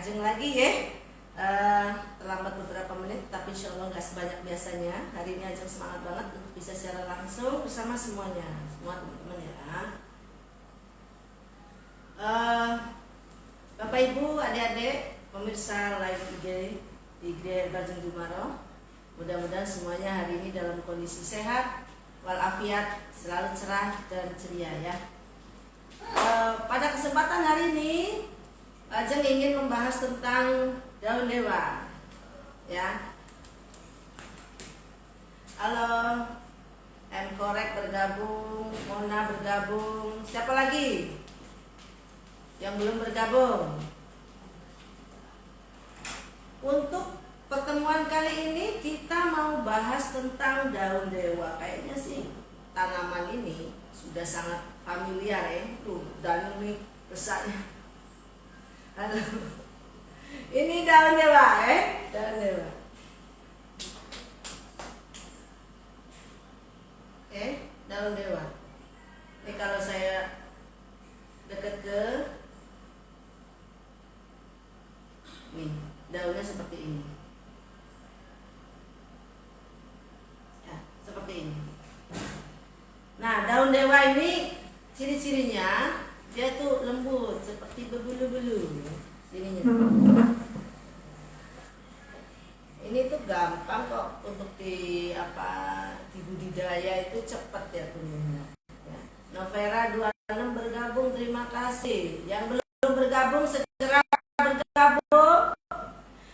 Ajeng lagi ya. Terlambat beberapa menit, tapi insya Allah nggak sebanyak biasanya. Hari ini Ajeng semangat banget untuk bisa secara langsung bersama semuanya, semua teman-teman ya. Bapak Ibu, adik-adik, pemirsa live IG Ajeng Jumaro, mudah-mudahan semuanya hari ini dalam kondisi sehat, walafiat, selalu cerah dan ceria ya. Pada kesempatan hari ini Ajeng ingin membahas tentang daun dewa ya. Halo, M Korek bergabung, Mona bergabung, siapa lagi yang belum bergabung? Untuk pertemuan kali ini kita mau bahas tentang daun dewa. Kayaknya sih tanaman ini sudah sangat familiar ya. Tuh, dan ini besarnya. Halo. Ini daun dewa daun dewa. Daun dewa. Ini kalau saya dekat ke nih, daunnya seperti ini. Ya, seperti ini. Nah, daun dewa ini ciri-cirinya dia tuh lembut seperti berbulu-bulu. Ininya. Ini tuh gampang kok untuk di budidaya, itu cepat ya tumbuhnya. Ya. Novera 26 bergabung, terima kasih. Yang belum bergabung segera bergabung.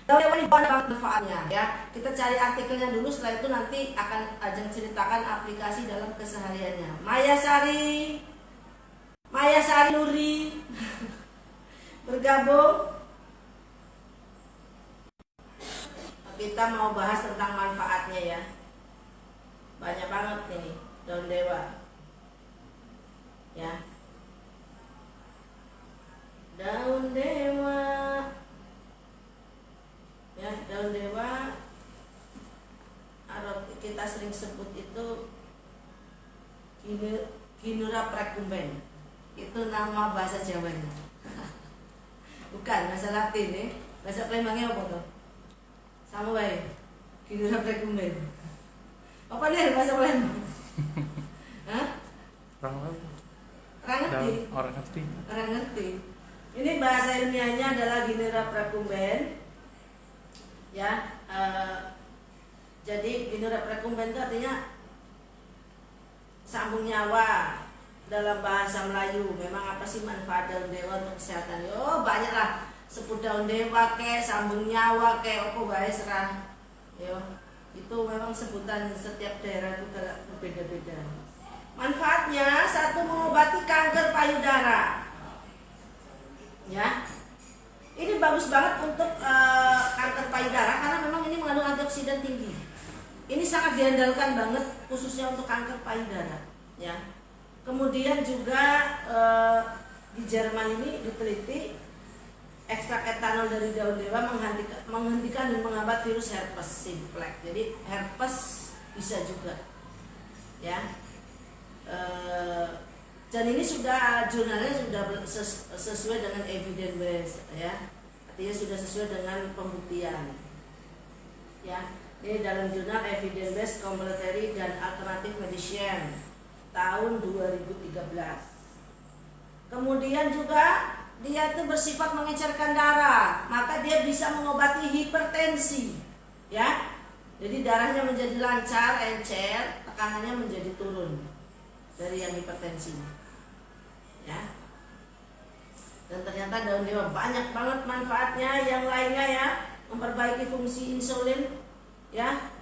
Daun dewa ini banyak banget manfaatnya ya. Kita cari artikelnya dulu, setelah itu nanti akan Ajeng ceritakan aplikasi dalam kesehariannya. Maya Sari Nuri bergabung. Kita mau bahas tentang manfaatnya ya. Banyak banget nih daun dewa. Ya. Daun dewa. Ya, daun dewa atau kita sering sebut itu Ginura precumben. Itu nama bahasa Jawanya. Bukan bahasa Latin ya. Bahasa Palembangnya apa tuh? Sama baik. Ginura precumben. Apa nih bahasa Palembang? Hah? Orang ngerti. Ini bahasa ilmiahnya adalah Ginura precumben. Ya, jadi Ginura precumben itu artinya sambung nyawa dalam bahasa Melayu. Memang apa sih manfaat daun dewa untuk kesehatan? Oh, banyak lah. Sebut daun dewa ke, sambung nyawa ke, apa bae serah. Yo, itu memang sebutan setiap daerah itu berbeda-beda. Manfaatnya, satu, mengobati kanker payudara. Ya. Ini bagus banget untuk kanker payudara karena memang ini mengandung antioksidan tinggi. Ini sangat diandalkan banget khususnya untuk kanker payudara, ya. Kemudian juga di Jerman ini diteliti ekstrak etanol dari daun dewa menghentikan dan menghambat virus herpes simplex. Jadi herpes bisa juga, ya. Dan ini sudah jurnalnya sudah sesuai dengan evidence based ya, artinya sudah sesuai dengan pembuktian ya. Ini dalam jurnal Evidence Based Complementary dan Alternative Medicine tahun 2013. Kemudian juga dia itu bersifat mengecerkan darah, maka dia bisa mengobati hipertensi ya. Jadi darahnya menjadi lancar, encer, tekanannya menjadi turun dari yang hipertensi ya. Dan ternyata daun dewa banyak banget manfaatnya. Yang lainnya ya, memperbaiki fungsi insulin ya.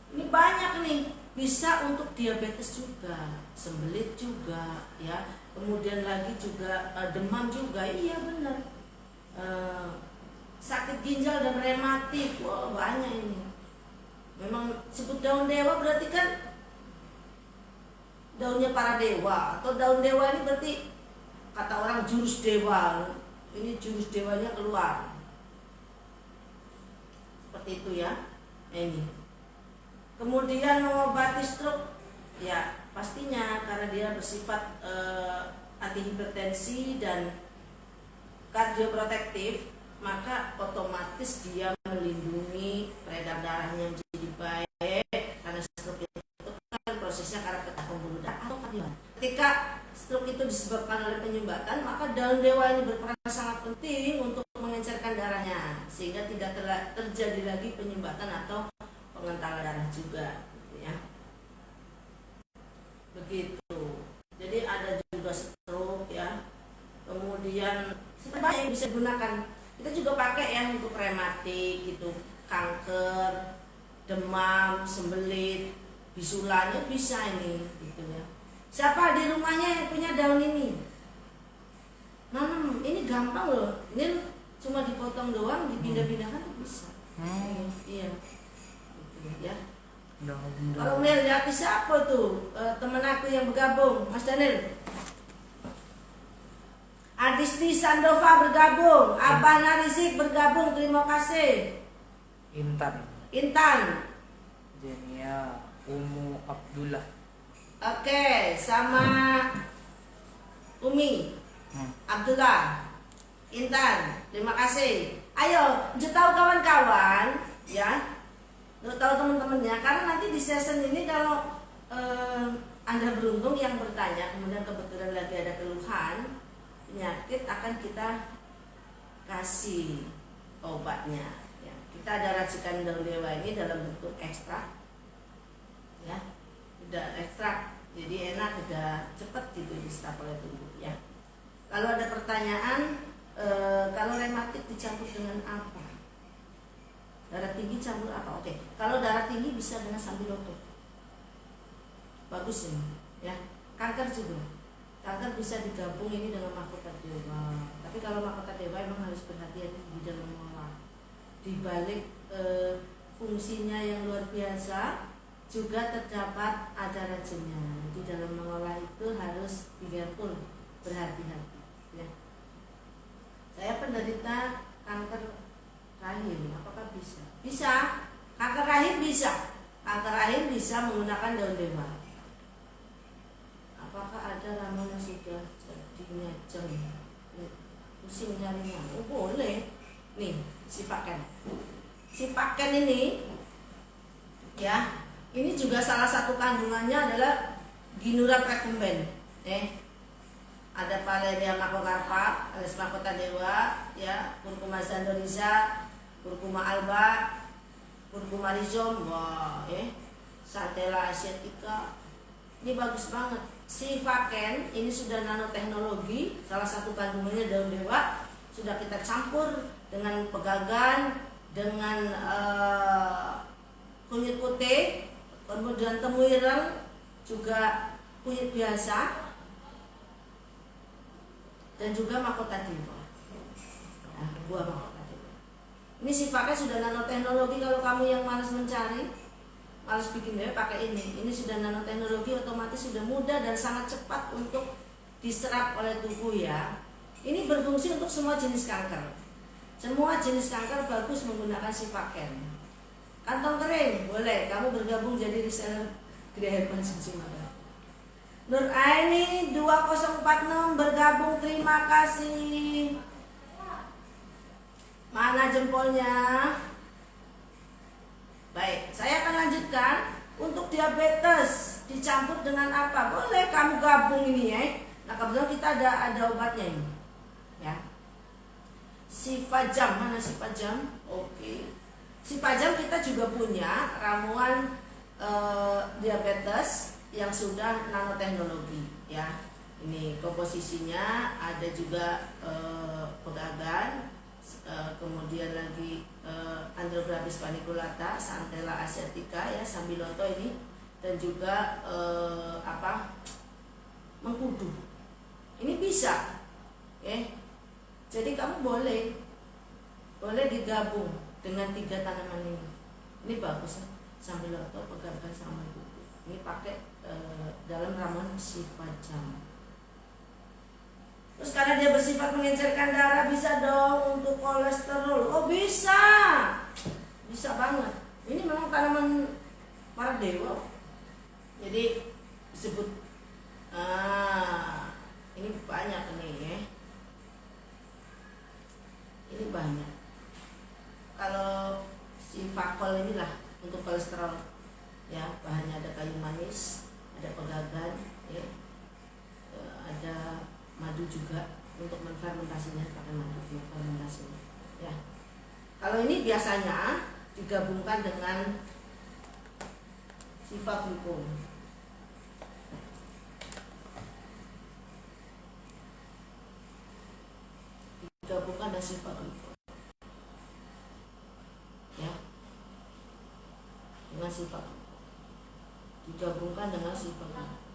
Ini banyak nih, bisa untuk diabetes juga, sembelit juga ya. Kemudian lagi juga demam juga, iya benar. Sakit ginjal dan rematik, wah banyak ini. Memang sebut daun dewa berarti kan daunnya para dewa, atau daun dewa ini berarti kata orang jurus dewa. Ini jurus dewanya keluar. Seperti itu ya. Ini. Kemudian mengobati stroke, ya pastinya karena dia bersifat antihipertensi dan kardioprotektif. maka otomatis dia melindungi peredaran darahnya menjadi baik, karena stroke itu kan prosesnya karena pecah pembuluh darah. Ketika stroke itu disebabkan oleh penyumbatan, maka daun dewa ini berperan sangat penting untuk mengencerkan darahnya sehingga tidak terjadi lagi penyumbatan atau pengentalan darah juga, ya. Begitu. Jadi ada juga stroke, ya. Kemudian banyak yang bisa digunakan. Kita juga pakai yang untuk rematik gitu, kanker, demam, sembelit, bisulanya bisa ini, gitu ya. Siapa di rumahnya yang punya daun ini? Nanam, ini gampang loh. Ini cuma dipotong doang, dipindah-pindahkan bisa. Iya. Gitu ya. Kalau Nel lihat siapa tuh teman aku yang bergabung, Mas Daniel. Adisti Sandova bergabung, Abah Narizik bergabung, terima kasih. Intan. Jenia Umu Abdullah. Oke, sama Umi Abdullah, Intan, terima kasih. Ayo, tahu kawan-kawan, ya. Tahu teman-temannya, karena nanti di session ini kalau Anda beruntung yang bertanya, kemudian kebetulan lagi ada keluhan penyakit, akan kita kasih obatnya, ya. Kita ada racikan daun dewa ini dalam bentuk ekstrak, ya, udah ekstrak, jadi enak, udah cepet gitu diserap oleh tubuh, ya. Kalau ada pertanyaan, kalau rematik dicampur dengan apa? Darah tinggi campur apa? Oke. Kalau darah tinggi bisa dengan sambiloto. Bagus ini, ya. Kanker juga. Kanker bisa digabung ini dengan mahkota dewa. Tapi kalau mahkota dewa emang harus berhati-hati di dalam mengolah. Di balik fungsinya yang luar biasa, juga terdapat ada racunnya. Di dalam mengolah itu harus careful, berhati-hati, ya. Saya penderita kanker rahim, apakah bisa? Bisa. Kanker rahim bisa. Kanker rahim bisa menggunakan daun dewa. Apakah ada ramuan yang sudah jadi ngejeng? Pusing nyarinya? Oh, boleh. Nih, sipaken. Sipaken ini, ya, ini juga salah satu kandungannya adalah Ginura precumben. Ada Valeria macrocarpa alias mahkota dewa, ya, Curcuma zandoriza, Curcuma alba, Curcuma rhizome, wah, Santella asiatica, ini bagus banget. Sifaken ini sudah nanoteknologi, salah satu kandungannya daun dewa, sudah kita campur dengan pegagan, dengan kunyit putih, kemudian temuireng, juga kunyit biasa, dan juga mahkota dewa, nah, buah mahkota dewa. Ini sifatnya sudah nanoteknologi. Kalau kamu yang malas mencari, malas bikin dewa, pakai ini. Ini sudah nanoteknologi, otomatis sudah mudah dan sangat cepat untuk diserap oleh tubuh, ya. Ini berfungsi untuk semua jenis kanker. Semua jenis kanker bagus menggunakan sifaken. Kantong kering boleh, kamu bergabung jadi reseller Gria Herman Sumada. Nur Aini 2046 bergabung, terima kasih. Mana jempolnya? Baik, saya akan lanjutkan. Untuk diabetes dicampur dengan apa? Boleh kamu gabung ini, ya. Nah, kebetulan kita ada obatnya ini, ya. Sifajam, mana Sifajam? Oke. Sifajam kita juga punya ramuan diabetes yang sudah nanoteknologi, ya. Ini komposisinya ada juga pegagan, kemudian lagi Andrographis paniculata, Santella asiatica, ya, sambiloto ini, dan juga mengkudu. Ini bisa, jadi kamu boleh digabung dengan 3 tanaman ini. Ini bagus, ya. Sambiloto, pegagan, sama kudu. Ini pakai dalam ramuan Sifajam. Terus karena dia bersifat mengencerkan darah, bisa dong untuk kolesterol. Oh, bisa banget. Ini memang tanaman para dewa, jadi disebut. Ini banyak nih, ya. Ini banyak. kalau si fakol inilah untuk kolesterol, ya bahannya ada kayu manis, ada pegagan, ya, ada madu juga untuk menfermentasinya, pakai madu untuk fermentasinya, ya. Kalau ini biasanya digabungkan dengan sifaglucon. Digabungkan dengan sifaglucon, ya, dengan sifaglucon. Digabungkan dengan sifaglucon.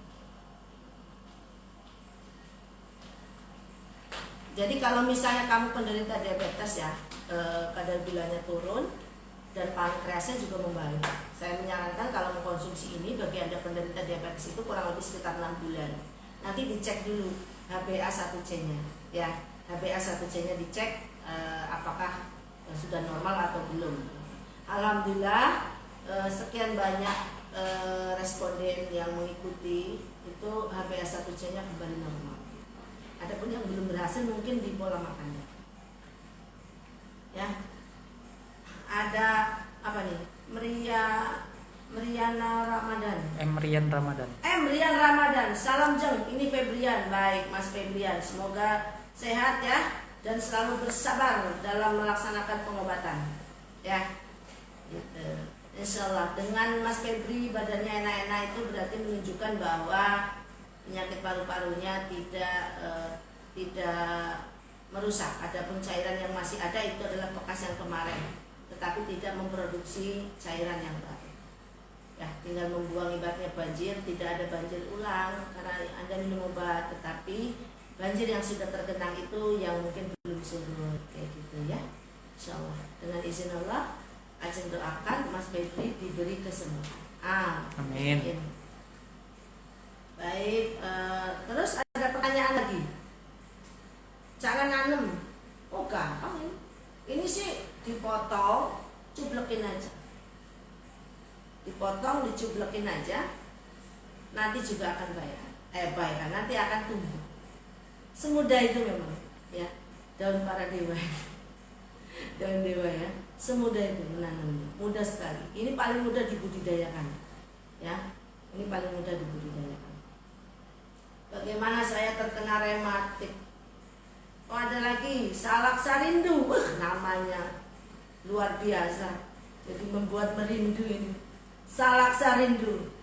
Jadi kalau misalnya kamu penderita diabetes, ya, kadar gulanya turun dan pankreasnya juga membaik. Saya menyarankan kalau mengkonsumsi ini bagi Anda penderita diabetes itu kurang lebih sekitar 6 bulan. Nanti dicek dulu HbA1c-nya, ya. HbA1c-nya dicek apakah sudah normal atau belum. Alhamdulillah sekian banyak responden yang mengikuti itu HbA1c-nya kembali normal. Adapun yang belum berhasil mungkin di pola makannya. Ya. Ada apa nih? Meriana Ramadan. Emrian Ramadan. Emrian Ramadan. Salam jeng. Ini Febrian. Baik, Mas Febrian. Semoga sehat ya dan selalu bersabar dalam melaksanakan pengobatan. Ya. Gitu. Insyaallah dengan Mas Febri badannya enak-enak itu berarti menunjukkan bahwa penyakit paru-parunya tidak merusak. Adapun cairan yang masih ada itu adalah bekas yang kemarin, tetapi tidak memproduksi cairan yang baru. Ya, tinggal membuang ibaratnya banjir, tidak ada banjir ulang karena Anda minum obat, tetapi banjir yang sudah tergenang itu yang mungkin belum surut kayak gitu ya. Insyaallah dengan izin Allah, Ajeng doakan Mas Febri diberi kesembuhan. Amin. Baik, terus ada pertanyaan lagi. Cara nanem, oh gampang ini. Ini sih dipotong, cublekin aja. Dipotong, dicublekin aja. Nanti juga akan baik, nanti akan tumbuh. Semudah itu memang, ya. Daun para dewa, daun dewa ya. Semudah itu menanamnya, mudah sekali. Ini paling mudah dibudidayakan, ya. Ini paling mudah dibudidayakan. Bagaimana saya terkena rematik? Oh ada lagi salak sarindu, namanya luar biasa. Jadi membuat merindu ini. Salak sarindu.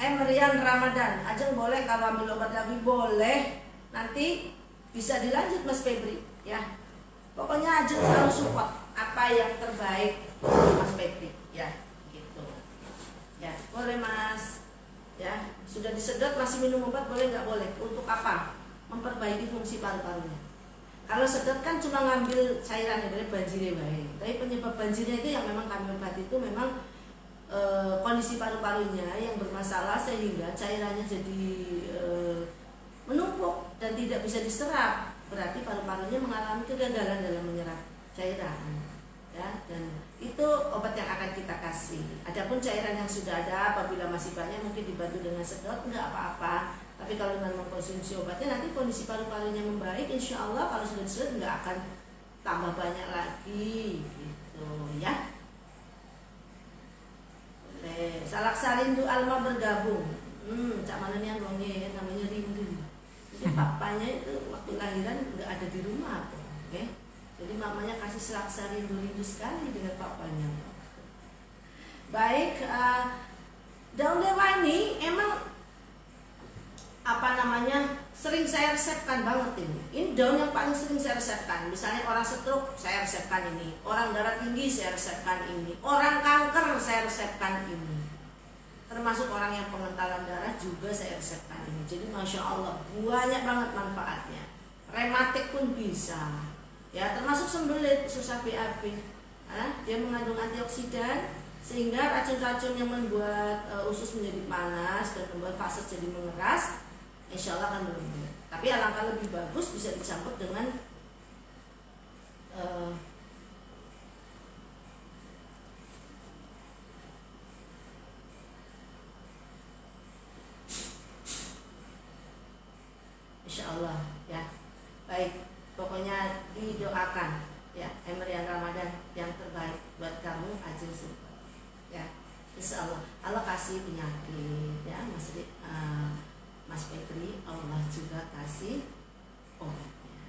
Emrian Ramadan, Ajeng boleh kalau ambil obat lagi boleh. Nanti bisa dilanjut Mas Febri, ya. Pokoknya Ajeng selalu support apa yang terbaik Mas Febri, ya. Gitu. Ya boleh Mas. Ya, sudah disedot masih minum obat boleh nggak boleh? Untuk apa? Memperbaiki fungsi paru-parunya. Kalau sedot kan cuma ngambil cairannya dari banjirnya baik. Tapi penyebab banjirnya itu yang memang kami obati itu memang kondisi paru-parunya yang bermasalah sehingga cairannya jadi menumpuk dan tidak bisa diserap. Berarti paru-parunya mengalami kegagalan dalam menyerap cairan. Ya, dan itu obat yang akan kita kasih. Adapun cairan yang sudah ada apabila masih banyak mungkin dibantu dengan sedot enggak apa-apa. Tapi kalau dengan mengkonsumsi obatnya nanti kondisi paru-parunya membaik, insya Allah kalau sudah disedot enggak akan tambah banyak lagi gitu ya. Salak sarindu Alma bergabung. Cak mana nih yang namanya rindu. Jadi papanya itu waktu lahiran enggak ada di rumah tuh, okay? Jadi mamanya kasih selaksa rindu sekali dengan papanya. Baik, daun dewa ini emang sering saya resepkan banget ini. Ini daun yang paling sering saya resepkan. Misalnya orang stroke saya resepkan ini, orang darah tinggi saya resepkan ini, orang kanker saya resepkan ini. Termasuk orang yang pengentalan darah juga saya resepkan ini. Jadi masya Allah banyak banget manfaatnya. Rematik pun bisa. Ya, termasuk sembelit, susah BAB. Dia mengandung antioksidan sehingga racun-racun yang membuat usus menjadi panas dan membuat fase jadi mengeras, insya Allah akan berubah. Tapi alangkah lebih bagus bisa dicampur dengan insya Allah ya. Baik, pokoknya didoakan ya Emrian Ramadan yang terbaik buat kamu Ajeng Super ya. Insya Allah Allah kasih penyakit ya Mas Petri, Allah juga kasih obatnya.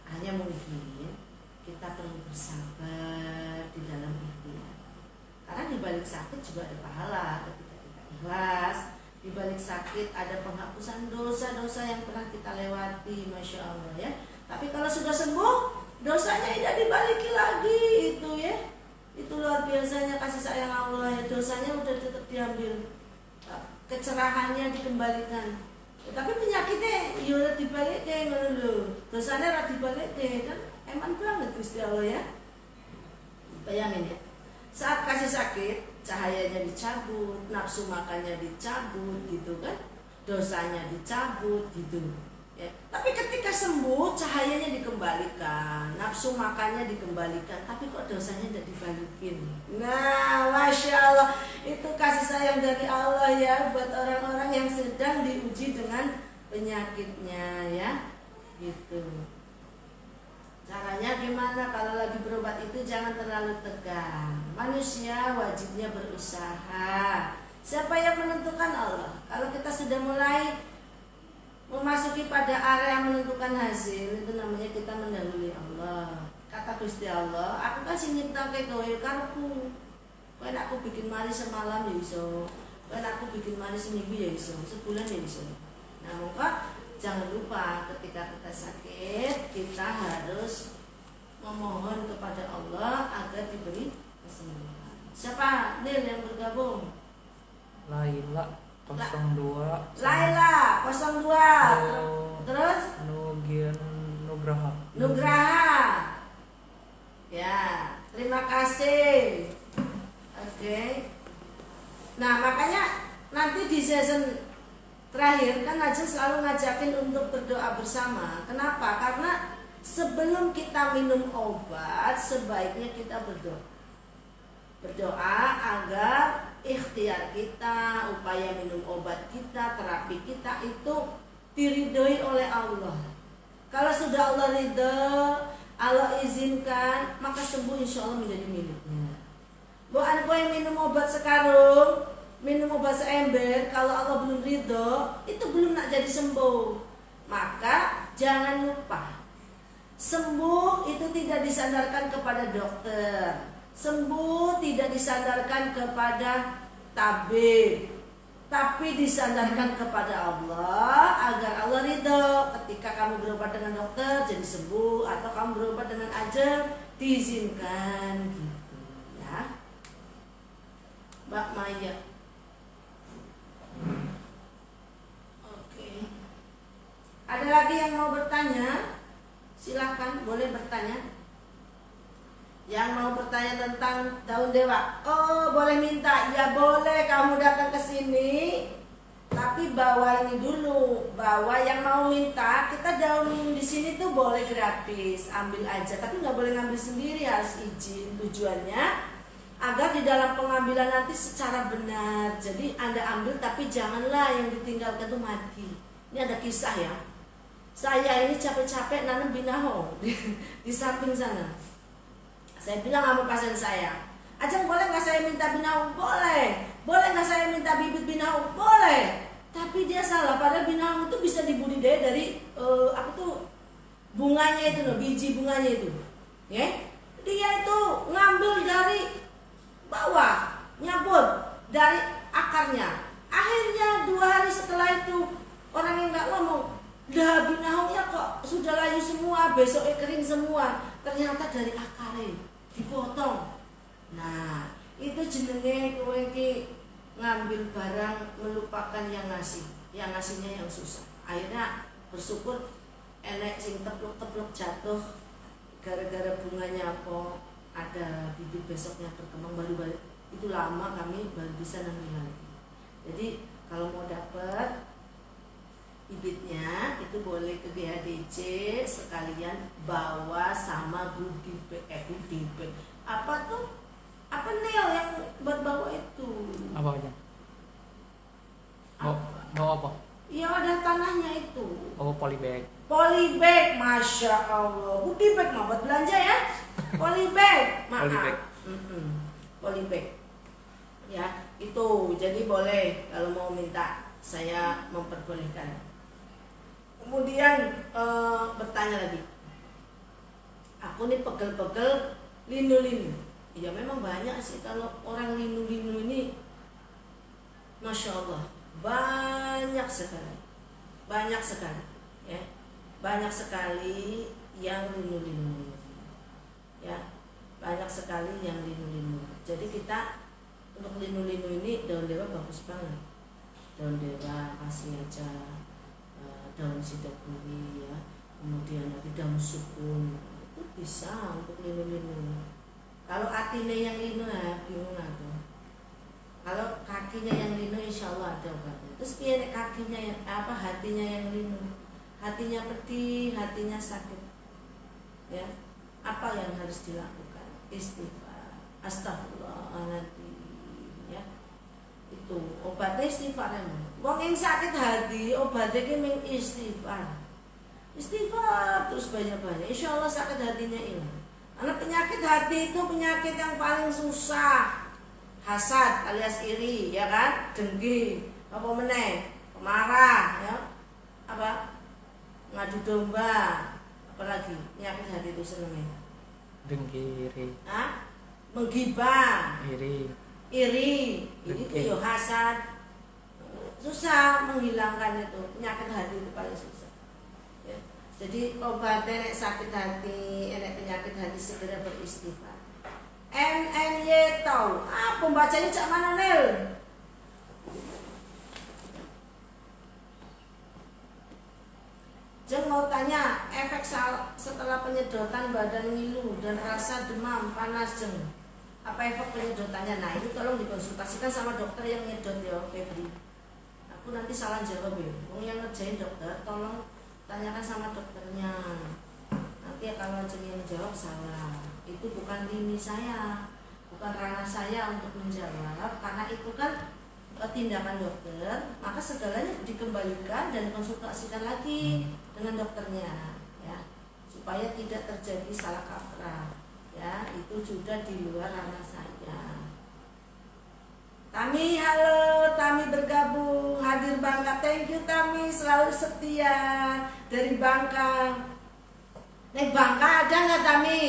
Hanya mungkin kita perlu bersabar di dalam ikhtiar, karena di balik sakit juga ada pahala ketika kita ikhlas. Di balik sakit ada penghapusan dosa-dosa yang pernah kita lewati, Masya Allah ya. Tapi kalau sudah sembuh, dosanya tidak dibalikin lagi itu ya. Itu luar biasanya kasih sayang Allah ya. Dosanya udah tetap diambil, kecerahannya dikembalikan. Tapi penyakitnya ya udah dibalikin dulu. Dosanya udah dibalikin kan, eman banget Gusti Allah ya. Bayangin ya, saat kasih sakit cahayanya dicabut, nafsu makannya dicabut gitu kan, dosanya dicabut gitu ya. Tapi ketika sembuh cahayanya dikembalikan, nafsu makannya dikembalikan, tapi kok dosanya tidak dibalikin. Nah, Masya Allah, itu kasih sayang dari Allah ya buat orang-orang yang sedang diuji dengan penyakitnya ya gitu. Caranya gimana? Kalau lagi berobat itu jangan terlalu tegang. Manusia wajibnya berusaha. Siapa yang menentukan? Allah. Kalau kita sudah mulai memasuki pada area yang menentukan hasil, itu namanya kita mendahului Allah. Kata Gusti Allah, aku kasih nyiptake kowe karepku. Kowe nek aku bikin mari semalam ya iso. Kowe nek aku bikin mari seminggu ya iso, sebulan ya iso. Nah, maka jangan lupa ketika kita sakit kita harus memohon kepada Allah agar diberi kesembuhan. Siapa Nil yang bergabung? Laila 02. Laila 02. Terus Nugraha. Nugraha. Ya, terima kasih. Oke. Nah, makanya nanti di season terakhir kan Ajeng selalu ngajakin untuk berdoa bersama. Kenapa? Karena sebelum kita minum obat sebaiknya kita berdoa. Berdoa agar ikhtiar kita, upaya minum obat kita, terapi kita itu diridhoi oleh Allah. Kalau sudah Allah ridho, Allah izinkan, maka sembuh insya Allah menjadi miliknya. Bukan kau yang minum obat sekarang, minum obat seember, kalau Allah belum ridho, itu belum nak jadi sembuh. Maka jangan lupa, sembuh itu tidak disandarkan kepada dokter, sembuh tidak disandarkan kepada tabib, tapi disandarkan kepada Allah agar Allah ridho. Ketika kamu berobat dengan dokter jadi sembuh, atau kamu berobat dengan Ajeng diizinkan gitu ya. Mbak Maya. Oke. Ada lagi yang mau bertanya? Silakan, boleh bertanya. Yang mau bertanya tentang daun dewa, oh boleh minta, ya boleh kamu datang ke sini. Tapi bawa ini dulu, bawa yang mau minta. Kita daun di sini tuh boleh gratis, ambil aja. Tapi nggak boleh ngambil sendiri, harus izin. Tujuannya agar di dalam pengambilan nanti secara benar. Jadi Anda ambil, tapi janganlah yang ditinggalkan itu mati. Ini ada kisah ya. Saya ini capek-capek nanam binaho di samping sana. Saya bilang sama pasien saya, Ajeng boleh nggak saya minta binaho? Boleh. Boleh nggak saya minta bibit binaho? Boleh. Tapi dia salah, padahal binaho itu bisa dibudidaya dari bunganya itu loh, biji bunganya itu. Ya? Dia itu ngambil dari bawah, nyabut dari akarnya. Akhirnya 2 hari setelah itu orang yang nggak ngomong, dah binahongnya kok sudah layu semua, besoknya kering semua. Ternyata dari akarnya dipotong. Nah, itu jenenge kowe iki ngambil barang melupakan yang ngasih, yang ngasihnya yang susah. Akhirnya bersyukur enek sing tepluk-tepluk jatuh gara-gara bunganya apa ada bibit besoknya berkembang baru itu lama kami baru bisa nanti lagi. Jadi kalau mau dapat bibitnya itu boleh ke GHDC sekalian bawa sama goodie bag. Apa tuh? Apa Nel yang buat bawa itu? Apa aja? Bawa apa? Ya ada tanahnya itu. Oh, polybag. Polybag, masya Allah. Goodie bag mah buat belanja ya. Polybag, maaf. Polybag. Polybag. Ya, itu jadi boleh kalau mau minta saya memperbolehkan. Kemudian bertanya lagi. Aku nih pegel-pegel linu-linu. Ya memang banyak sih kalau orang linu-linu ini, Masya Allah, banyak sekali, ya, banyak sekali yang linu-linu, ya, banyak sekali yang linu-linu. Jadi kita untuk linu-linu ini daun dewa bagus banget, daun dewa kasih aja, daun sidapuri, ya, kemudian lagi daun sukun, itu bisa untuk linu-linu. Kalau hatinya yang linu ya bingung aku. Kalau kakinya yang linu insya Allah ada obatnya. Terus dia kakinya yang hatinya yang linu, hatinya pedih, hatinya sakit, ya, apa yang harus dilakukan? Istighfar, astagfirullahaladzim, ya, itu obatnya istighfar emang. Wong yang sakit hati obatnya ming istighfar, istighfar terus banyak-banyak. Insya Allah sakit hatinya hilang. Karena penyakit hati itu penyakit yang paling susah. Hasad alias iri, ya kan, dengki, apa meneh, pemarah, ya, apa, ngadu domba, apalagi penyakit hati itu senengnya. Dengki, iri. Menggibah, Iri. ini tuh yo hasad, susah menghilangkan itu penyakit hati itu paling susah. Ya. Jadi obatnya nek sakit hati, nek penyakit hati segera beristighfar. NNY tahu pembacanya cak mana Nel? Jeng mau tanya efek setelah penyedotan badan ngilu dan rasa demam panas jeng, apa efek penyedotannya? Nah itu tolong dikonsultasikan sama dokter yang nyedot ya Febri. Aku nanti salah jawab ya. Yang ngerjain dokter tolong tanyakan sama dokternya. Nanti kalau yang jawab salah. Itu bukan lini saya, bukan ranah saya untuk menjawab, karena itu kan tindakan dokter, maka segalanya dikembalikan dan konsultasikan lagi dengan dokternya, ya, supaya tidak terjadi salah kaprah, ya, itu sudah di luar ranah saya. Tami, halo, Tami bergabung, hadir Bangka, thank you Tami, selalu setia dari Bangka. Nek Bangka ada nggak Tami?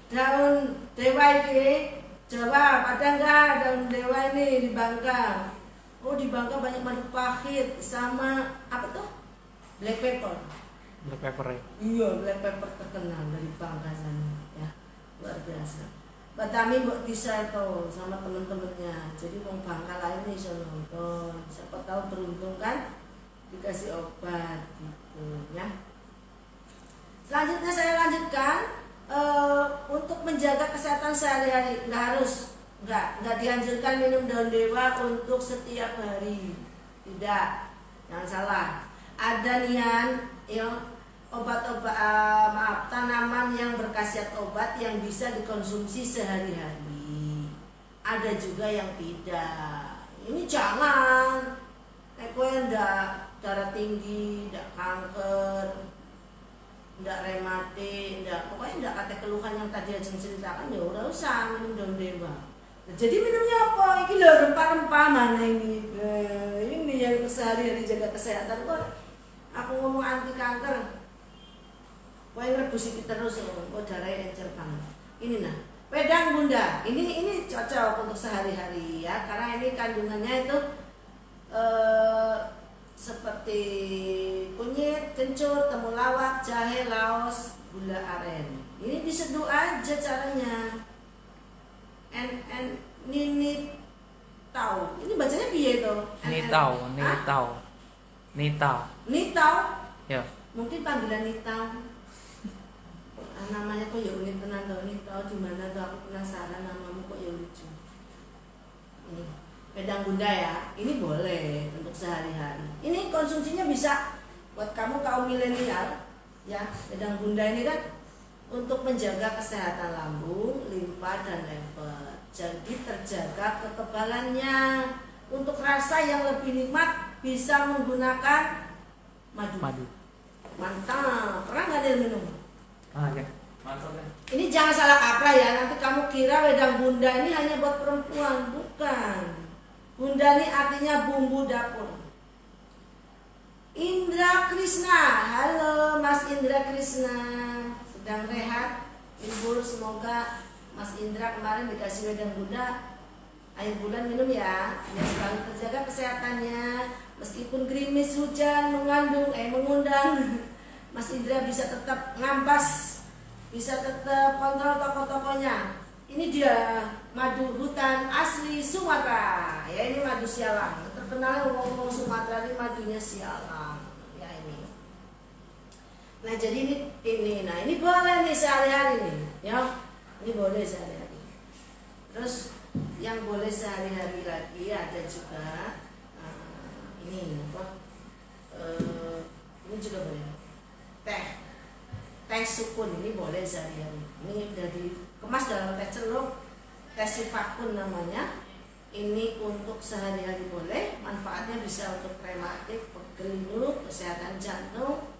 Daun dewa ini, jawab, ada nggak daun dewa ini di Bangka? Oh di Bangka banyak madu pahit sama apa tuh? Black pepper. Black pepper ya. Iya, black pepper terkenal dari Bangka sana, ya, luar biasa. Mbak Tami buat bisa tuh sama temen-temennya. Jadi mau Bangka lain nih bisa nonton. Siapa tahu beruntung kan dikasih obat gitu, ya. Selanjutnya saya lanjutkan. Untuk menjaga kesehatan sehari-hari nggak dianjurkan minum daun dewa untuk setiap hari, tidak, jangan salah. Ada nian yang obat-obat tanaman yang berkhasiat obat yang bisa dikonsumsi sehari-hari, ada juga yang tidak. Ini jangan yang ndak darah tinggi, ndak kanker, ndak rematik, pokoknya ndak kata keluhan yang tadi aja ceritakan, ya udah usah minum daun dewa. Nah, jadi minumnya apa? Ini loh rempah-rempah mana ini? Ini yang sehari-hari jaga kesehatan kok. Aku ngomong anti kanker, kau yang rebus itu terus, kok darahnya encer banget. Ini nah, wedang bunda, ini cocok untuk sehari-hari ya, karena ini kandungannya itu seperti kunyit, kencur, temulawak, jahe, laos, gula aren. Ini diseduh aja caranya. Nini tahu. Ini bacanya piye itu? Nitau. Ya. Mungkin panggilan Nitau. Namanya kok ya unik tenan tau. Nitau di mana tuh, aku penasaran namamu kok ya lucu. Ini wedang bunda ya, ini boleh untuk sehari-hari. Ini konsumsinya bisa buat kamu kaum milenial, ya. Wedang bunda ini kan untuk menjaga kesehatan lambung, limpa dan lever. Jadi terjaga kekebalannya. Untuk rasa yang lebih nikmat bisa menggunakan madu. Madu. Mantap. Pernah nggak dia minum? Ya. Mantap ya. Ini jangan salah kaprah ya, nanti kamu kira wedang bunda ini hanya buat perempuan. Bukan. Bunda ini artinya bumbu dapur. Indra Krisna, halo Mas Indra Krisna, sedang rehat, libur, semoga Mas Indra kemarin dikasih wedang bunda, akhir bulan minum ya, biar selalu terjaga kesehatannya, meskipun gerimis hujan mengundang, Mas Indra bisa tetap ngampas, bisa tetap kontrol toko-tokonya. Ini dia madu hutan asli Sumatera, ya ini madu sialang, terkenal ngomong Sumatera ini madunya sialang. Nah jadi ini boleh nih sehari-hari nih, ya ini boleh sehari-hari. Terus yang boleh sehari-hari lagi ada juga ini apa? Ini juga boleh. Teh sukun ini boleh sehari-hari. Ini udah dikemas dalam teh celup, teh sifakun namanya. Ini untuk sehari-hari boleh. Manfaatnya bisa untuk rematik, pegel mulut, kesehatan jantung,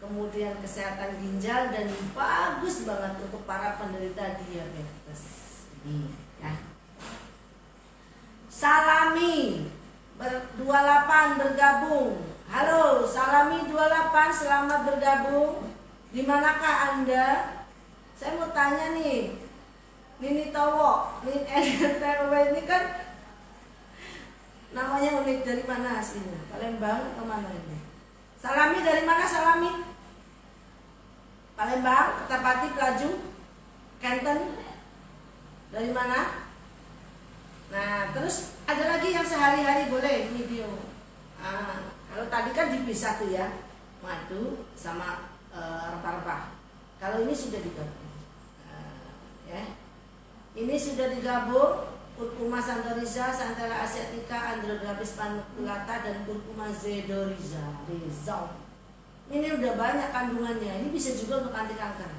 kemudian kesehatan ginjal, dan bagus banget untuk para penderita diabetes ini ya. Salami 28 bergabung. Halo Salami 28, selamat bergabung. Di manakah Anda? Saya mau tanya nih, Nini Towo, Nini NTW ini kan namanya unik, dari mana aslinya? Palembang atau mana ini? Salami dari mana Salami? Palembang, Kertapati, Pelaju, Kenten, dari mana? Nah, terus ada lagi yang sehari-hari boleh video. Kalau tadi kan dipisah tuh ya, madu sama rempah-rempah. Kalau ini sudah digabung, ya. Ini sudah digabung, kurkuma santoriza, Santalella asiatica, Androdrapis paniculata, dan kurkuma zedoriza, Rizal. Ini udah banyak kandungannya. Ini bisa juga untuk anti kanker,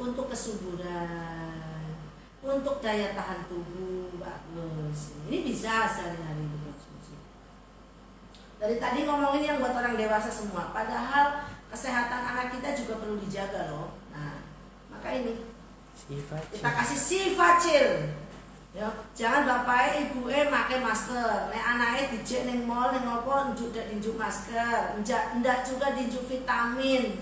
untuk kesuburan, untuk daya tahan tubuh bagus. Ini bisa sehari-hari dikonsumsi. Dari tadi ngomongin yang buat orang dewasa semua, padahal kesehatan anak kita juga perlu dijaga loh. Nah, maka ini kita kasih Sifacil. Ya, jangan bapak ibu pakai masker. Nek anaknya dijek ning mall ning opo njuk masker, ndak juga dijuk vitamin.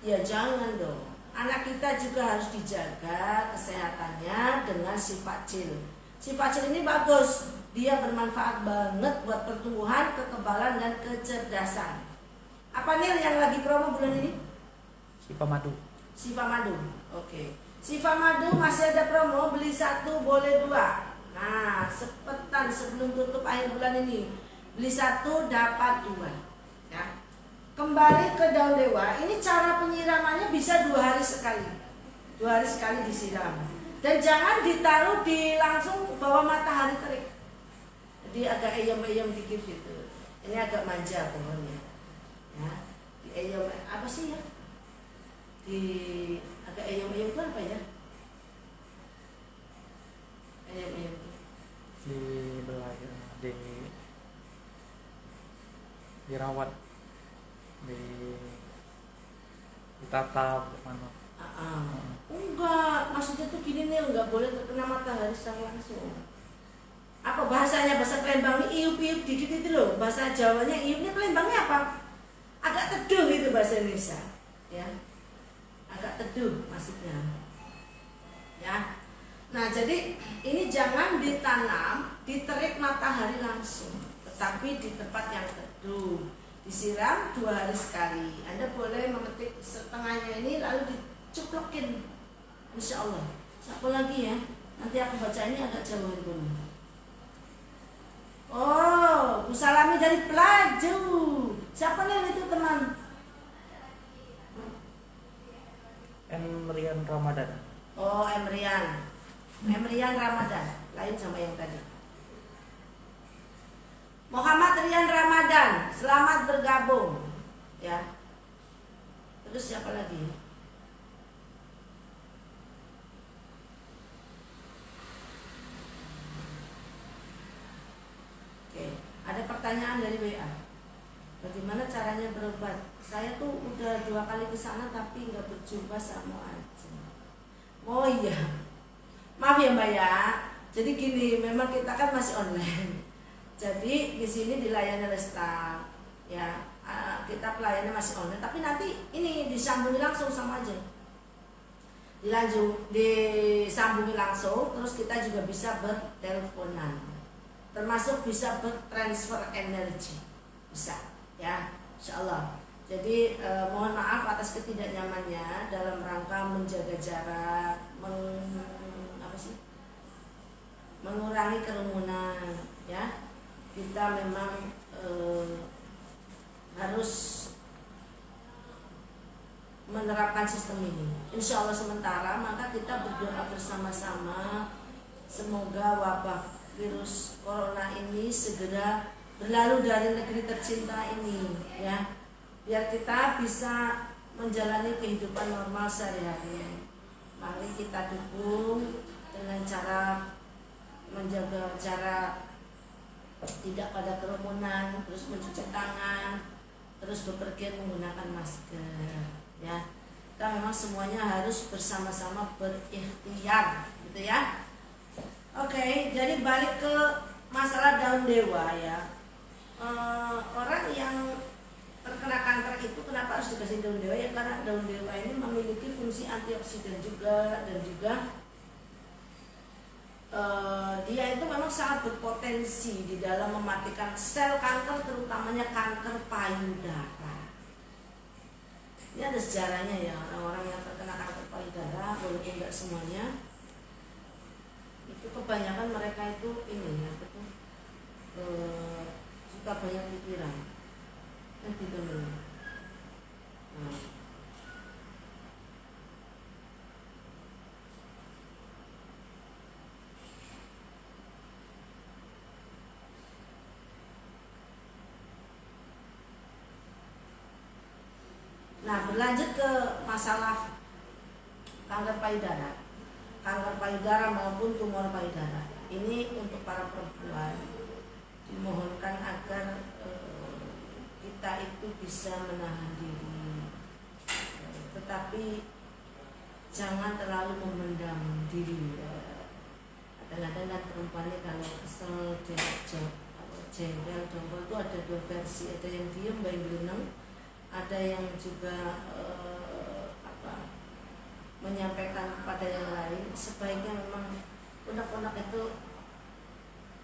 Ya jangan dong. Anak kita juga harus dijaga kesehatannya dengan Sifacil. Sifacil ini bagus. Dia bermanfaat banget buat pertumbuhan, kekebalan, dan kecerdasan. Apa nih yang lagi promo bulan ini? Sifa madu. Sifa madu. Oke. Sifa madu masih ada promo, beli 1 boleh 2. Nah, sepetan sebelum tutup akhir bulan ini, beli 1 dapat 2. Ya. Kembali ke daun dewa, ini cara penyiramannya bisa 2 hari sekali. 2 hari sekali disiram. Dan jangan ditaruh di langsung bawah matahari terik. Jadi agak eyem-eyem dikit gitu. Ini agak manja pohonnya. Ya. Di eyem apa sih ya? Di agak eyem-eyem itu apa ya? Eyem-eyem Di belajar, dirawat, ditata mana? Enggak, maksudnya tuh gini nih, enggak boleh terkena matahari secara langsung. Apa bahasanya, bahasa Palembang ini iup-iup dikit itu loh. Bahasa Jawanya iupnya, Palembangnya apa? Agak teduh gitu bahasa Indonesia. Ya. Agak teduh maksudnya. Ya. Nah, jadi ini jangan ditanam di terik matahari langsung, tetapi di tempat yang teduh. Disiram 2 hari sekali. Anda boleh memetik setengahnya ini lalu dicuplokin. Insya Allah. Siapa lagi ya? Nanti aku baca ini agak jauh dulu. Oh, Bu Salami dari Pelaju. Siapa nih itu teman? Emrian Ramadan. Oh, Emrian Ramadan. Lain sama yang tadi. Muhammad Rian Ramadan, selamat bergabung. Ya. Terus siapa lagi? Oke, ada pertanyaan dari WA. Bagaimana caranya berobat Saya tuh udah 2 kali ke sana tapi nggak berjumpa sama aja. Oh iya, maaf ya Mbak ya. Jadi gini, memang kita kan masih online. Jadi di sini dilayani oleh staff, ya. Kita pelayannya masih online, tapi nanti ini disambungi langsung sama aja. Disambungi langsung, terus kita juga bisa berteleponan, termasuk bisa bertransfer energi, bisa, ya, insya Allah. Jadi mohon maaf atas ketidaknyamannya dalam rangka menjaga jarak, mengurangi kerumunan, ya. Kita memang harus menerapkan sistem ini. Insya Allah sementara, maka kita berdoa bersama-sama semoga wabah virus corona ini segera berlalu dari negeri tercinta ini, ya. Biar kita bisa menjalani kehidupan normal sehari-hari. Mari kita dukung dengan cara menjaga jarak, tidak pada kerumunan, terus mencuci tangan, terus bepergian menggunakan masker, ya. Kita memang semuanya harus bersama-sama berikhtiar, gitu ya. Oke, jadi balik ke masalah daun dewa, ya. Orang yang terkena kanker itu kenapa harus dikasih daun dewa? Ya karena daun dewa ini memiliki fungsi antioksidan juga, dan juga dia itu memang sangat berpotensi di dalam mematikan sel kanker, terutamanya kanker payudara. Ini ada sejarahnya ya, orang-orang yang terkena kanker payudara, walaupun tidak semuanya, itu kebanyakan mereka itu ini ya, suka banyak pikiran. Gitu loh. Nah, berlanjut ke masalah kanker payudara. Kanker payudara maupun tumor payudara. Ini untuk para perempuan dimohonkan agar kita itu bisa menahan diri, tetapi jangan terlalu memendam diri. Kadang-kadang kan perempuan ini kalau kesel, jengkel, jongkol itu ada 2 versi, ada yang diem, bayi ada yang juga menyampaikan kepada yang lain. Sebaiknya memang unek-unek itu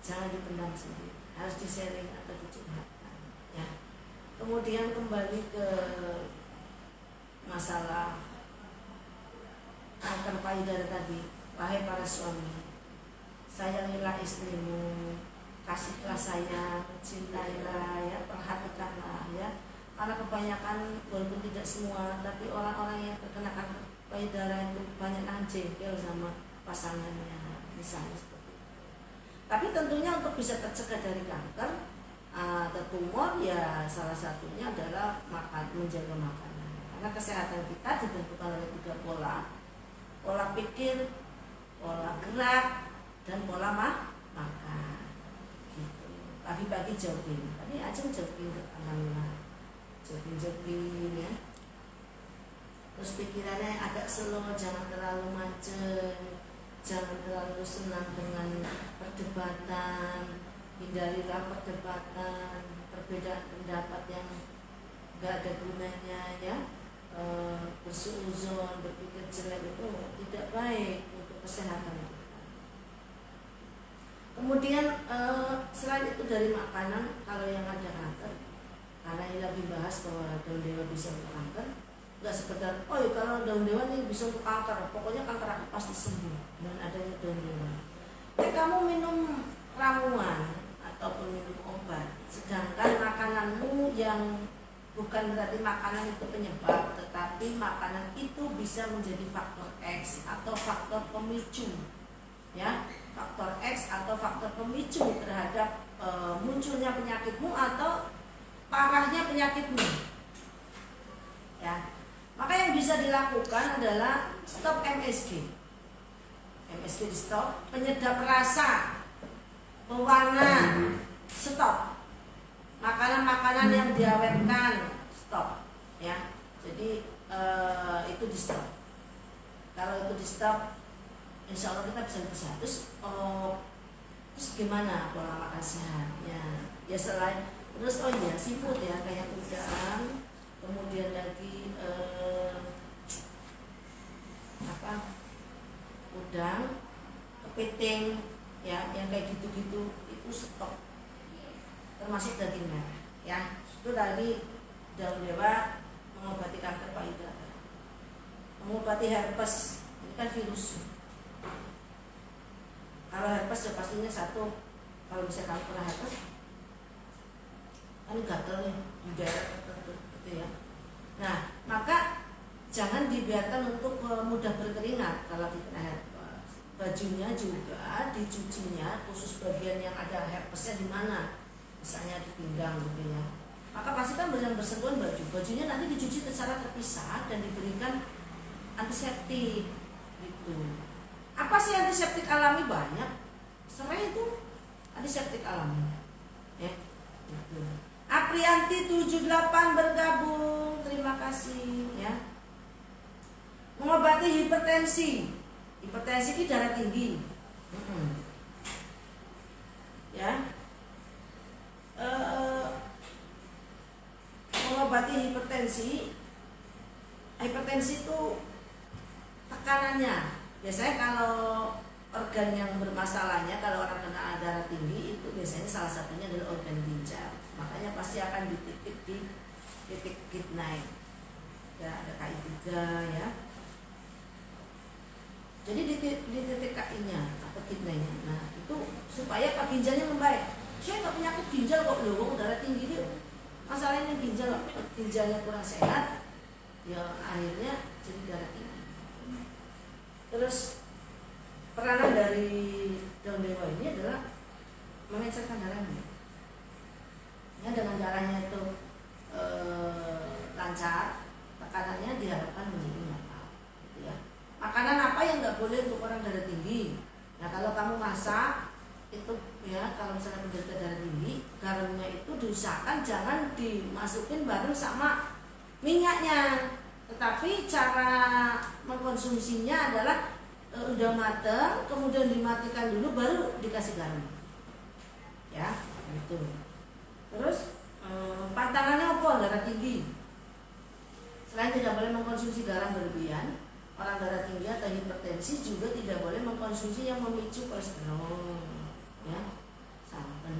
jangan dipendam sendiri, harus di-sharing atau dicurhatkan, ya. Kemudian kembali ke masalah kanker payudara tadi. Wahai para suami, sayangilah istrimu, kasihlah sayang, cintailah, ya, perhatikanlah, ya. Karena kebanyakan, walaupun tidak semua, tapi orang-orang yang terkena kanker payudara itu banyak jengkel sama pasangannya, misalnya seperti itu. Tapi tentunya untuk bisa tercegah dari kanker atau tumor, ya salah satunya adalah menjaga makanan. Karena kesehatan kita ditentukan oleh 3 pola: pola pikir, pola gerak, dan pola makan. Gitu. Pagi-pagi jogging, tadi Ajeng jogging, alhamdulillah, jogging ya. Terus pikirannya agak slow, jangan terlalu macet, jangan terlalu senang dengan perdebatan. Hindarilah perdebatan, perbedaan pendapat yang gak ada gunanya, ya. Bersuuzon, berpikir jelek itu tidak baik untuk kesehatan kita. Kemudian selain itu dari makanan, kalau yang ada kanker, karena ini lagi bahas bahwa daun dewa bisa untuk kanker, nggak sekedar kalau daun dewa ini bisa untuk kanker, pokoknya kanker aku pasti sembuh dengan adanya daun dewa. Kamu minum ramuan ataupun minum obat, sedangkan makananmu yang bukan berarti makanan itu penyebab, tetapi makanan itu bisa menjadi faktor X atau faktor pemicu, ya, faktor X atau faktor pemicu terhadap munculnya penyakitmu atau parahnya penyakitmu, ya. Maka yang bisa dilakukan adalah stop MSG di stop, penyedap rasa, pewarna, stop. Makanan-makanan yang diawetkan, stop, ya. Jadi itu di stop. Kalau itu di stop, insya Allah kita bisa berusaha. Terus gimana pola makan sehat? Ya selain terus seafood ya, kayak udang, kemudian lagi udang, kepiting, ya, yang kayak gitu-gitu itu stok, termasuk daging merah, ya. Itu tadi daun dewa mengobati kanker payudara, mengobati herpes, ini kan virus. Kalau herpes ya pastinya satu, kalau bisa kamu pernah herpes, kan gatel nih di daerah tertentu, gitu ya. Nah, maka jangan dibiarkan untuk mudah berkeringat kalau kena herpes. Bajunya juga dicucinya, khusus bagian yang ada herpesnya di mana, misalnya di pinggang gitu ya. Maka pastikan bersentuhan bajunya nanti dicuci secara terpisah dan diberikan antiseptik gitu. Apa sih antiseptik alami? Banyak. Serai itu antiseptik alami, ya. Gitu. Aprianti 78 bergabung, terima kasih ya. Mengobati hipertensi. Hipertensi itu darah tinggi. Ya. Mengobati hipertensi. Hipertensi itu tekanannya. Biasanya kalau organ yang bermasalahnya, kalau orang kena darah tinggi itu biasanya salah satunya adalah organ ginjal. Makanya pasti akan dititip di titik kidney. Ya, ada KI3 ya. Jadi di titik KI-nya atau kidney-nya. Nah, itu supaya ginjalnya membaik. Saya nggak penyakit ginjal kok, loh, darah tinggi itu. Masalahnya ginjalnya kurang sehat, ya akhirnya jadi darah tinggi. Terus peranan dari daun dewa ini adalah mengencerkan darahnya. Ya, dengan darahnya itu lancar, tekanannya diharapkan menjadi normal, gitu ya. Makanan apa yang nggak boleh untuk orang darah tinggi? Nah, kalau kamu masak itu ya, kalau misalnya penderita darah tinggi, garamnya itu diusahakan jangan dimasukin bareng sama minyaknya. Tetapi cara mengkonsumsinya adalah udah mateng, kemudian dimatikan dulu, baru dikasih garam. Ya, gitu. Terus pantangannya apa? Darah tinggi. Selain tidak boleh mengkonsumsi garam berlebihan, orang darah tinggi atau hipertensi juga tidak boleh mengkonsumsi yang memicu kolesterol, ya, santan.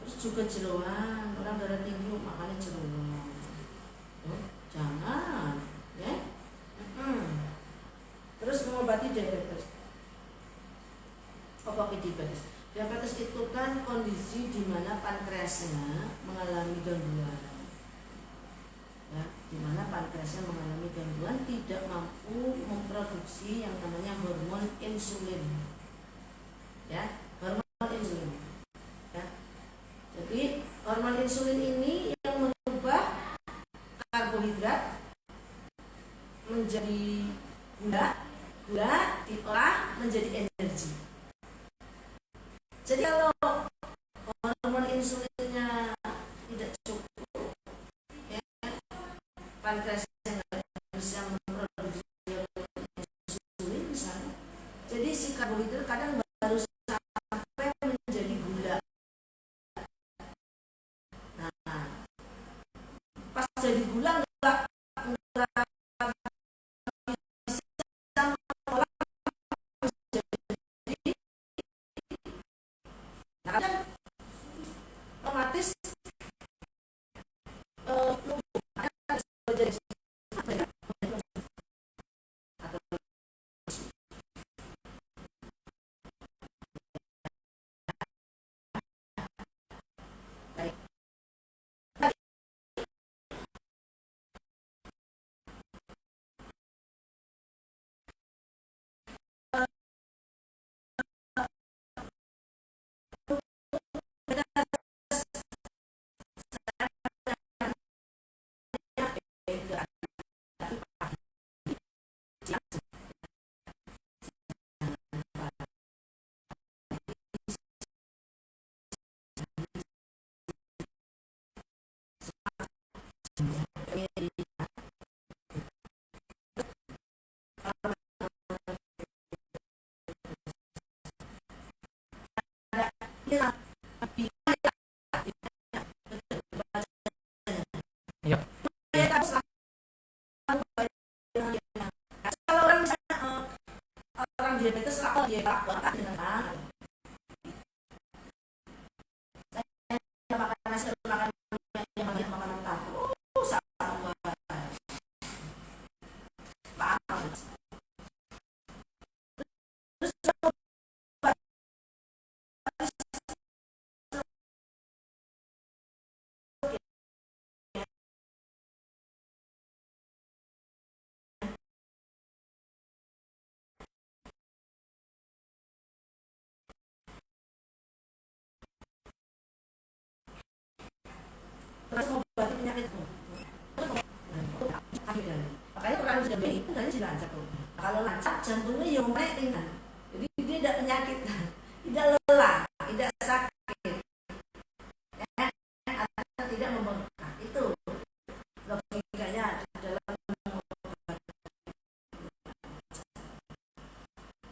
Terus juga jeroan, orang darah tinggi makannya jeroan. Jangan, ya. Terus mengobati diabetes. Apa diabetes? Diabetes itu kan kondisi di mana pankreasnya mengalami gangguan. Ya, di mana pankreasnya mengalami gangguan, tidak mampu memproduksi yang namanya hormon insulin. Ya, hormon insulin. Ya. Jadi hormon insulin ini yang merubah karbohidrat menjadi gula diolah menjadi energi. Jadi kalau hormon insulinnya tidak cukup, ya, pankreasnya nggak bisa memproduksi insulin misalnya, jadi si karbohidrat kadang baru sampai menjadi gula. Nah, pas jadi gula nggak otomatis Ya, Iya. ya, kalau orang misalnya orang diabetes kalau dia makan dengan saya makan nasi makan yang banyak makanan tahu sama paham. Terus mengobati penyakit itu. Makanya orang sudah baik itu dari lancar tuh. Kalau lancar jantungnya yang ringan, jadi dia tidak penyakit, tidak lelah, tidak sakit, ya, atau tidak membengkak. Itu logikanya dalam mengobati.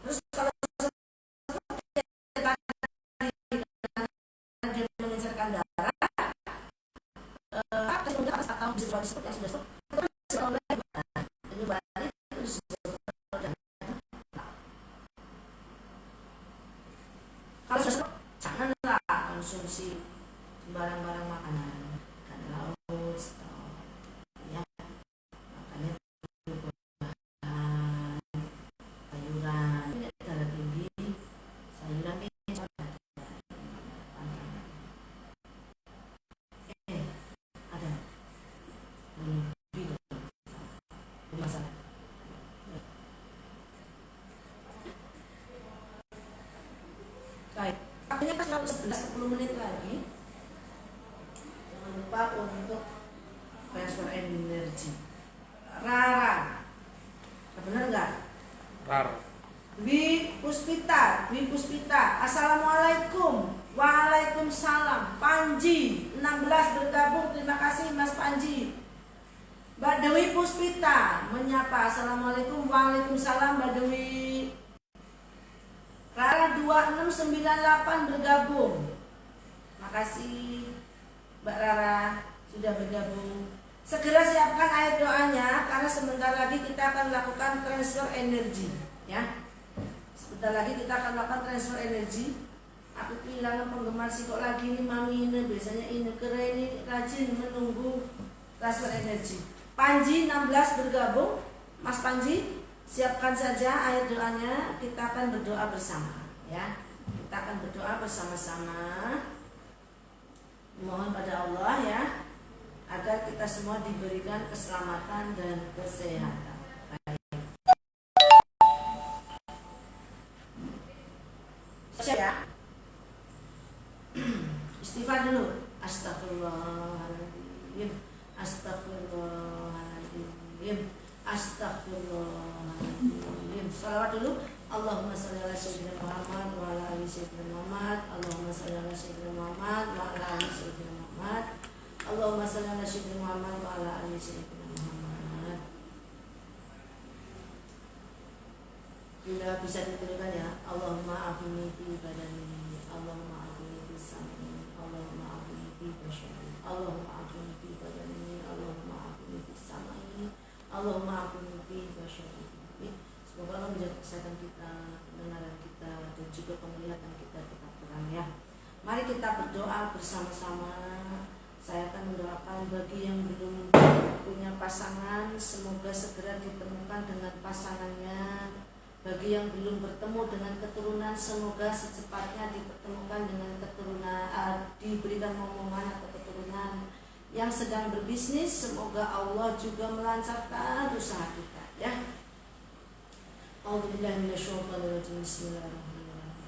Terus kalau dia mengencerkan darah, atau disebut yang sudah stop, kalau sudah janganlah konsumsi barang-barang makanan ikan laut, stop, ya makannya buah-buahan, sayuran, ini darah tinggi, sayuran ini pantang. Ada masalah. Baik, waktunya kan 10 menit lagi. Jangan lupa untuk transfer energi. Rara, benar nggak? Rar. Dwi Puspita. Assalamualaikum. Waalaikumsalam. Panji 16 bergabung. Terima kasih Mas Panji. Mbak Dewi Puspita menyapa. Assalamualaikum. Waalaikumsalam Mbak Dewi. Rara 2698 bergabung. Makasih Mbak Rara sudah bergabung. Segera siapkan ayat doanya karena sebentar lagi kita akan melakukan transfer energi, ya. Sebentar lagi kita akan melakukan transfer energi. Aku kehilangan penggemar sih kok lagi ini Mami ini biasanya ini keren ini rajin menunggu transfer energi. Panji 16 bergabung. Mas Panji, siapkan saja ayat doanya, kita akan berdoa bersama, ya. Kita akan berdoa bersama-sama. Mohon pada Allah, ya, agar kita semua diberikan keselamatan dan kesehatan. Baik. Siap, ya. Istighfar dulu. Astagfirullahaladzim. Astagfirullahaladzim. Astagfirullahaladzim. Salawat dulu. Allahumma sholli ala sayyidina Muhammad wa ala ali sayyidina Muhammad. Allahumma sholli ala sayyidina Muhammad wa ala ali sayyidina Muhammad. Allahumma sholli ala sayyidina Muhammad wa ala ali sayyidina Muhammad. Bila bisa dituliskan, ya. Allahumma afini fi badani, Allahumma afini fi sam'i, Allahumma afini fi basyari, Allahumma afini fi badani, Allahumma afini fi sam'i, Allahumma afini fi basyari. Semoga Allah menjaga kesehatan kita, pendengaran kita, dan juga penglihatan kita tetap terang, ya. Mari kita berdoa bersama-sama. Saya akan mendoakan bagi yang belum punya pasangan, semoga segera ditemukan dengan pasangannya. Bagi yang belum bertemu dengan keturunan, semoga secepatnya dipertemukan dengan keturunan, diberikan momongan atau keturunan. Yang sedang berbisnis, semoga Allah juga melancarkan usaha kita, ya. A'udzubillahi minasyaitonirrajim. Bismillahirrahmanirrahim.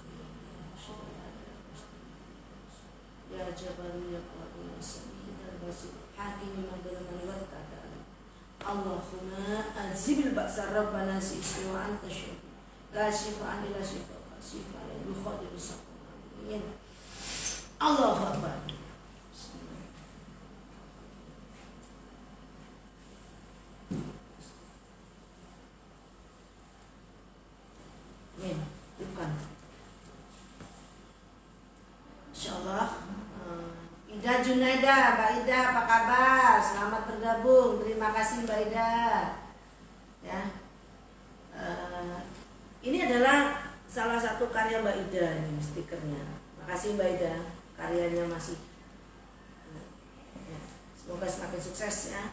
Ya Jabaru ya Qadir Sayyidul Basir Hakim Madalman wa Ta'ala. Allahumma azibil ba'sa rabbana si'isri wa anta syafi la shifa'an illa shifa'an shifa'an yukhadiru saqamin. Allahu Akbar. Bukan. Mbak Ida apa kabar? Selamat bergabung. Terima kasih Mbak Ida. Ya. Ini adalah salah satu karya Mbak Ida ini stikernya. Makasih Mbak Ida, karyanya masih. Ya. Semoga semakin sukses ya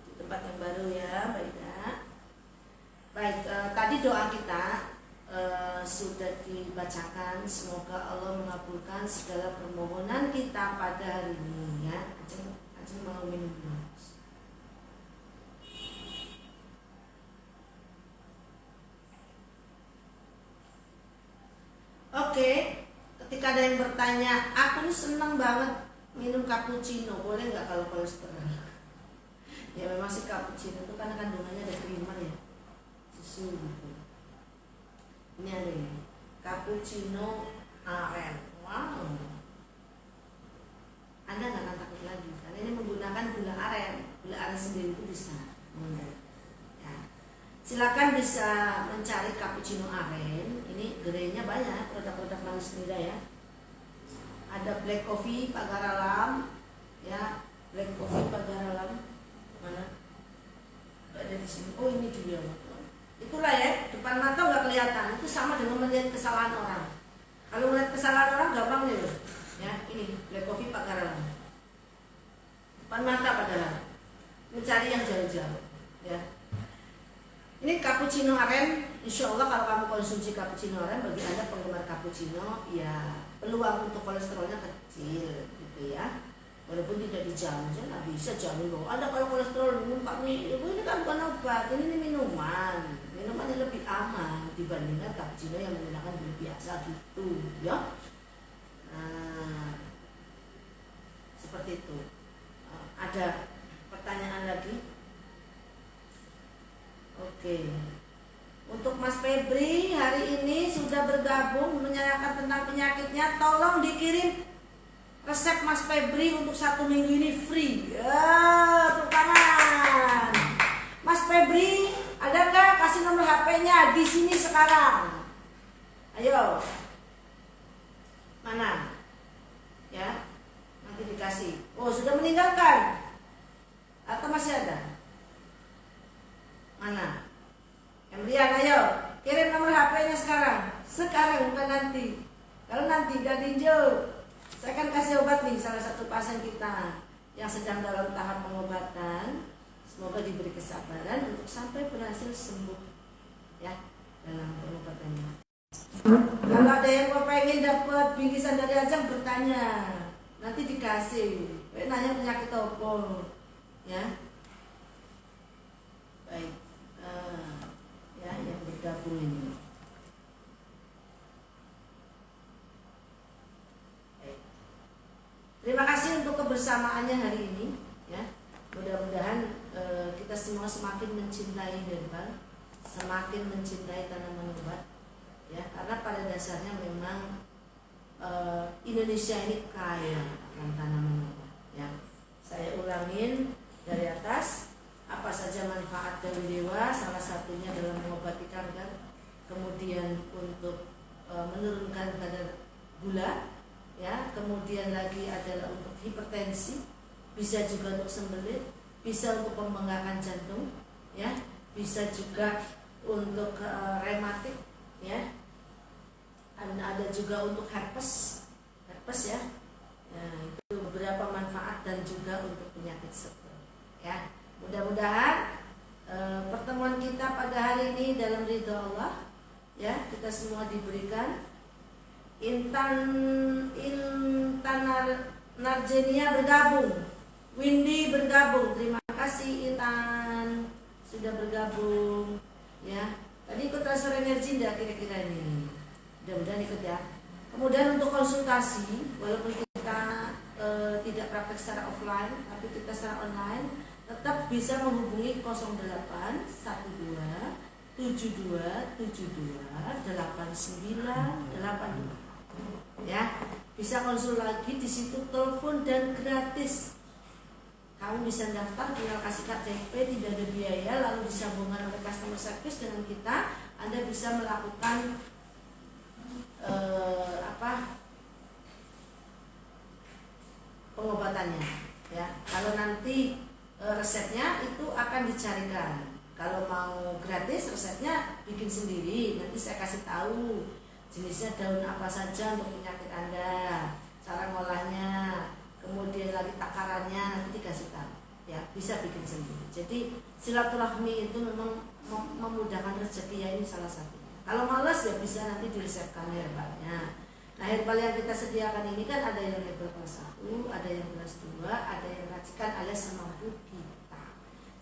di tempat yang baru ya Mbak Ida. Baik, tadi doa kita sudah dibacakan. Semoga Allah mengabulkan segala permohonan kita pada hari ini ya. Aceng mau minum dulu. Oke, ketika ada yang bertanya, aku ini senang banget minum cappuccino, boleh nggak kalau kolesterol? Ya memang sih cappuccino itu karena kandungannya ada creamer ya, susu gitu. Ini ada ya, cappuccino aren. Wow, Anda nggak akan takut lagi karena ini menggunakan gula aren. Gula aren sendiri itu bisa. Ya. Silakan bisa mencari cappuccino aren. Ini gerainya banyak, produk-produk manis muda ya. Ada black coffee Pagar Alam, ya, black coffee Pagar Alam. Mana? Ada di sini. Oh ini dia. Itulah ya, depan mata nggak kelihatan. Itu sama dengan melihat kesalahan orang. Kalau melihat kesalahan orang gampang nih loh. Ya, ini black coffee Pagar Alam. Depan mata padahal. Mencari yang jauh-jauh. Ya. Ini cappuccino aren. Insya Allah kalau kamu konsumsi cappuccino aren, bagi Anda penggemar cappuccino, ya peluang untuk kolesterolnya kecil, gitu ya. Walaupun tidak dijamin, saya nggak bisa jamin loh. Anda kalau kolesterol minum Pak ini kan bukan obat, ini minuman. Minuman yang lebih aman dibandingkan cappuccino yang menggunakan gula biasa gitu, ya. Nah, seperti itu. Ada pertanyaan lagi? Oke. Untuk Mas Febri hari ini sudah bergabung menanyakan tentang penyakitnya, tolong dikirim resep Mas Febri untuk 1 minggu ini free. Ya, tepuk tangan. Mas Febri, ada nggak kasih nomor HP-nya di sini sekarang? Ayo. Mana? Ya, nanti dikasih. Oh, sudah meninggalkan? Atau masih ada? Mana? Embrian, ayo kirim nomor HP-nya sekarang. Sekarang bukan nanti. Kalau nanti gak tinjau, saya akan kasih obat nih salah satu pasien kita yang sedang dalam tahap pengobatan. Semoga diberi kesabaran untuk sampai berhasil sembuh ya dalam pengobatannya. Kalau ada yang pengen dapat bingkisan dari Ajeng, bertanya, nanti dikasih. Nanya penyakit apa ya. Baik. Ya, yang bergabung ini. Terima kasih untuk kebersamaannya hari ini. Ya, mudah-mudahan kita semua semakin mencintai herbal, semakin mencintai tanaman obat. Ya, karena pada dasarnya memang Indonesia ini kaya akan tanaman obat. Ya, saya ulangin dari atas. Apa saja manfaat dari dewa, salah satunya dalam mengobati kanker, kemudian untuk menurunkan kadar gula, ya, kemudian lagi adalah untuk hipertensi, bisa juga untuk sembelit, bisa untuk pembengkakan jantung, ya, bisa juga untuk rematik, ya, dan ada juga untuk herpes ya, itu beberapa manfaat dan juga untuk penyakit stroke, ya. Mudah-mudahan pertemuan kita pada hari ini dalam ridho Allah, ya, kita semua diberikan. Intan Narjenia bergabung, Windy bergabung. Terima kasih Intan sudah bergabung, ya. Tadi ikut transfer energi enggak kira-kira ini? Mudah-mudahan ikut ya. Kemudian untuk konsultasi, walaupun kita tidak praktek secara offline, tapi kita secara online, tetap bisa menghubungi 08 12 72 72 89 82. Ya, bisa konsul lagi di situ, telepon dan gratis. Kamu bisa daftar, tinggal kasih KTP, tidak ada biaya, lalu disambungkan oleh customer service dengan kita. Anda bisa melakukan pengobatannya ya. Kalau nanti resepnya itu akan dicarikan. Kalau mau gratis resepnya bikin sendiri, nanti saya kasih tahu jenisnya daun apa saja untuk penyakit Anda, cara ngolahnya, kemudian lagi takarannya nanti dikasih tahu ya, bisa bikin sendiri. Jadi silaturahmi itu memang memudahkan rezeki ya, ini salah satu. Kalau malas ya bisa nanti diresepkan herbalnya. Nah, herbal yang kita sediakan ini kan ada yang herbal kelas 1, ada yang kelas 2, ada yang racikan alias semampu kita.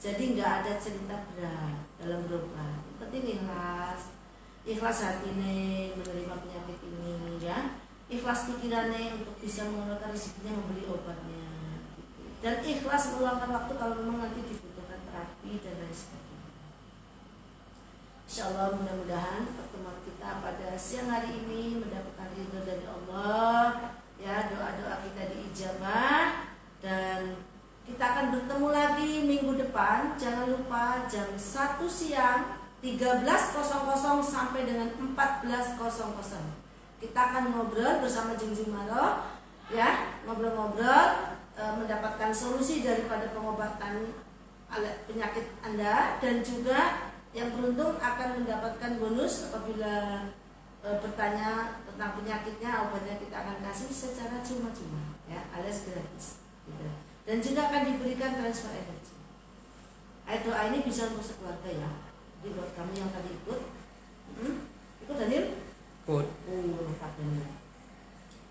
Jadi nggak ada cerita berat dalam berobat. Yang penting ikhlas hati ini menerima penyakit ini ya. Ikhlas pikirannya untuk bisa mengeluarkan rezekinya membeli obatnya gitu. Dan ikhlas meluangkan waktu kalau memang nanti dibutuhkan terapi dan lain sebagainya. Insyaallah mudah-mudahan pertemuan kita pada siang hari ini mendapatkan ridho dari Allah ya, doa-doa kita diijabah, dan kita akan bertemu lagi minggu depan. Jangan lupa jam 1 siang 13.00 sampai dengan 14.00 kita akan ngobrol bersama Jingjing Maro ya, ngobrol-ngobrol mendapatkan solusi daripada pengobatan penyakit Anda, dan juga yang beruntung akan mendapatkan bonus apabila bertanya tentang penyakitnya, obatnya kita akan kasih secara cuma-cuma ya, alias gratis gitu. Dan juga akan diberikan transfer energi. Doa ini bisa untuk sekeluarga ya. Jadi buat kami yang tadi ikut Daniel? Ikut. Lengkap Daniel.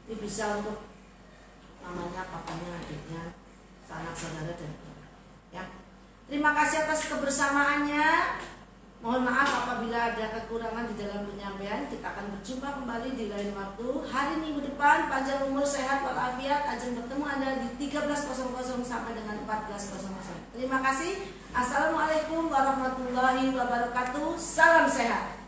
Ini bisa untuk mamanya, papanya, adiknya, sanak saudara dan keluarga ya. Terima kasih atas kebersamaannya. Mohon maaf apabila ada kekurangan di dalam penyampaian. Kita akan berjumpa kembali di lain waktu. Hari Minggu depan, panjang umur, sehat walafiat. Ajeng bertemu Anda di 13.00 sampai dengan 14.00. Terima kasih. Assalamualaikum warahmatullahi wabarakatuh. Salam sehat.